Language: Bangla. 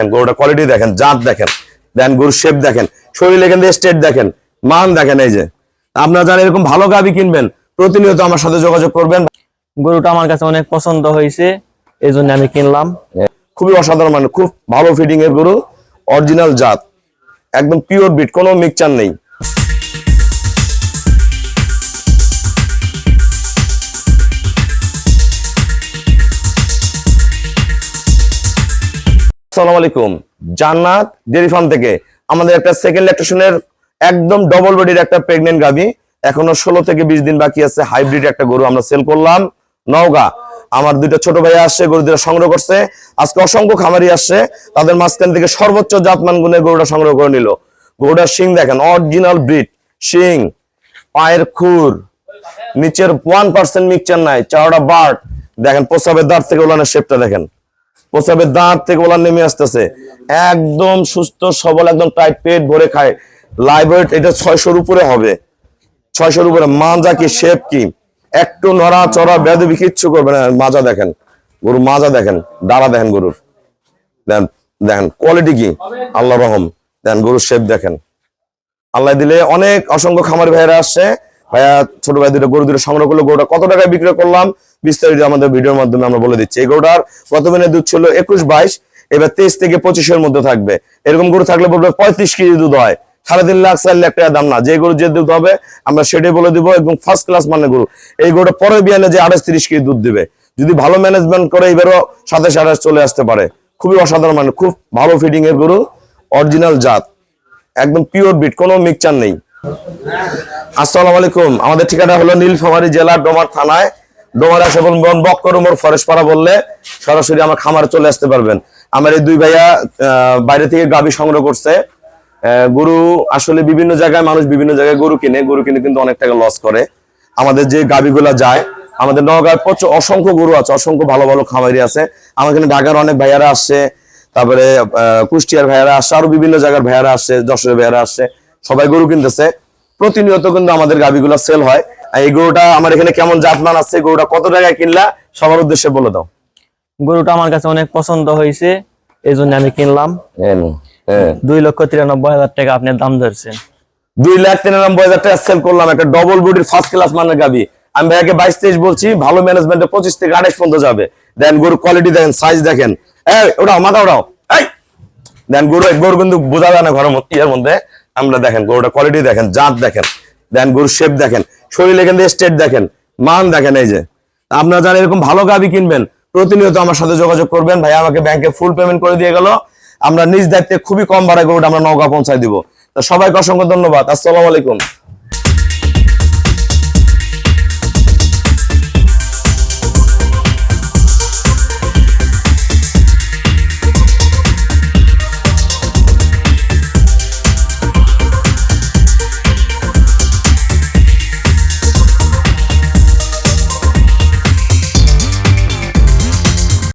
গরুটা কোয়ালিটি দেখেন, জাত দেখেন, দেন গরুর শেপ দেখেন, শরীরে কিন্তু স্টেট দেখেন, মান দেখেন। এই যে আপনারা যারা এরকম ভালো গাভী কিনবেন প্রতিনিয়ত আমার সাথে যোগাযোগ করবেন। গরুটা আমার কাছে অনেক পছন্দ হয়েছে, এই জন্য আমি কিনলাম। খুবই অসাধারণ, মানে খুব ভালো ফিটিং এর গরু, অরিজিনাল জাত, একদম পিওর বিট, কোনো মিক্সচার নেই। আসসালামু আলাইকুম, জান্নাত ডেয়ারি ফার্ম থেকে আমাদের একটা সেকেন্ড ল্যাকটেশনের একদম ডবল বডির একটা প্রেগনেন্ট গাভী, এখনো 16 থেকে 20 দিন বাকি আছে, হাইব্রিড একটা গরু আমরা সেল করলাম। নওগাঁ আমার দুইটা ছোট ভাই আসছে, গরু দুটো সংগ্রহ করছে। আজকে অসংখ্য খামারি আসছে, তাদের মাঝখান থেকে সর্বোচ্চ জাতমান গুণের গরুটা সংগ্রহ করে নিল। গরুটার শিং দেখেন, অরিজিনাল ব্রিড শিং, পায়ের খুর, নিচের 1% মিক্সচার নাই, চাওড়া বাট দেখেন, প্রসাবের দাঁত থেকে ওলানের শেপটা দেখেন, প্রসাবের দাঁত থেকে ওলান নেমে আসতেছে, একদম সুস্থ সবল, একদম টাইট, পেট ভরে খায়। লাইভ ওয়েট এটা 600-র উপরে হবে, 600-র উপরে। মাজা কি, শেপ কি, একটু নড়া চড়া বেদবি কিচ্ছু করবে না। মাজা দেখেন, গরু মাজা দেখেন, দাঁড়া দেখেন গরুর, দেখেন কোয়ালিটি কি, আল্লাহ রহম। দেখেন গরুর শেপ দেখেন, আল্লাহ দিলে অনেক অসংখ্য খামারি ভাইয়েরা আসছে। ভাইয়া ছোট ভাই দুটো গরু দুটো সংগ্রহ করলো, গরুটা কত টাকায় বিক্রি করলাম বিস্তারিত আমাদের ভিডিওর মাধ্যমে আমরা বলে দিচ্ছি। এই গরুটার প্রথমে দুধ ছিল 21-22, এবার 23 থেকে 25-এর মধ্যে থাকবে। এরকম গরু থাকলে বলবে 35 কেজি দুধ হয়, 3.5 লাখ 4 লাখ টাকা দাম না। যে গরু যে দুধ হবে আমরা সেটাই বলে দিব, একদম ফার্স্ট ক্লাস মানে গরু। এই গরুটা পরের বিয়ানে যে 28-30 কেজি দুধ দিবে, যদি ভালো ম্যানেজমেন্ট করে এবারও 27-28 চলে আসতে পারে। খুবই অসাধারণ, মানে খুব ভালো ফিটিং এর গরু, অরিজিনাল জাত, একদম পিওর বিট, কোনো মিক্সচার নেই। আসসালামু আলাইকুম, আমাদের ঠিকানা হলো নীলফামারী জেলা ডোমার থানায়। ডোমার আসে বলবেন বক্করমোর ফরেস্ট পাড়া বললে সরাসরি আমার খামারে চলে আসতে পারবেন। আমার এই দুই ভাইয়া বাইরে থেকে গাভী সংগ্রহ করছে। গরু আসলে বিভিন্ন জায়গায় মানুষ বিভিন্ন জায়গায় গরু কিনে কিন্তু অনেক টাকা লস করে। আমাদের যে গাভীগুলা যায়, আমাদের নওগাঁয় প্রচুর অসংখ্য গরু আছে, অসংখ্য ভালো ভালো খামারি আছে। আমার এখানে ঢাকার অনেক ভাইয়ারা আসছে, তারপরে কুষ্টিয়ার ভাইয়ারা আসছে, আরো বিভিন্ন জায়গার ভাইয়ারা আসছে, যশোরের ভাইয়ারা আসছে, সবাই গরু কিনতেছে। প্রতিনিয়ত কিন্তু আমাদের গাভীগুলা সেল হয়। এই গরুটা আমার এখানে কেমন জাতমান আছে, গরুটা কত টাকায় কিনলা সবার উদ্দেশ্যে বলে দাও। গরুটা আমার কাছে অনেক পছন্দ হয়েছে, এই জন্য আমি কিনলাম। 2,93,000 টাকা আপনি দাম ধরছেন। 2,93,000 টাকা সেল করলাম একটা ডবল বডির ফার্স্ট ক্লাস মানের গাভী। আমি ভাইয়াকে 22-23 বলছি, ভালো ম্যানেজমেন্টে 25 থেকে 28 পর্যন্ত যাবে। দেন গরু কোয়ালিটি দেখেন, সাইজ দেখেন, ওটাও মাথা ওটাও, দেন গরু কিন্তু বোঝা যায় না ঘরের মধ্যে, ইয়ার মধ্যে। আমরা দেখেন গরুটা কোয়ালিটি দেখেন, জাত দেখেন, দেন গরুর শেপ দেখেন, শরীরে কিন্তু স্টেট দেখেন, মান দেখেন। এই যে আপনারা যারা এরকম ভালো গাভী কিনবেন প্রতিনিয়ত আমার সাথে যোগাযোগ করবেন। ভাই আমাকে ব্যাংকে ফুল পেমেন্ট করে দিয়ে গেল, আমরা নিজ দায়িত্বে খুবই কম ভাড়ায় গরুটা আমরা নওগাঁ পৌঁছায় দিব। তো সবাইকে অসংখ্য ধন্যবাদ। আসসালামু আলাইকুম।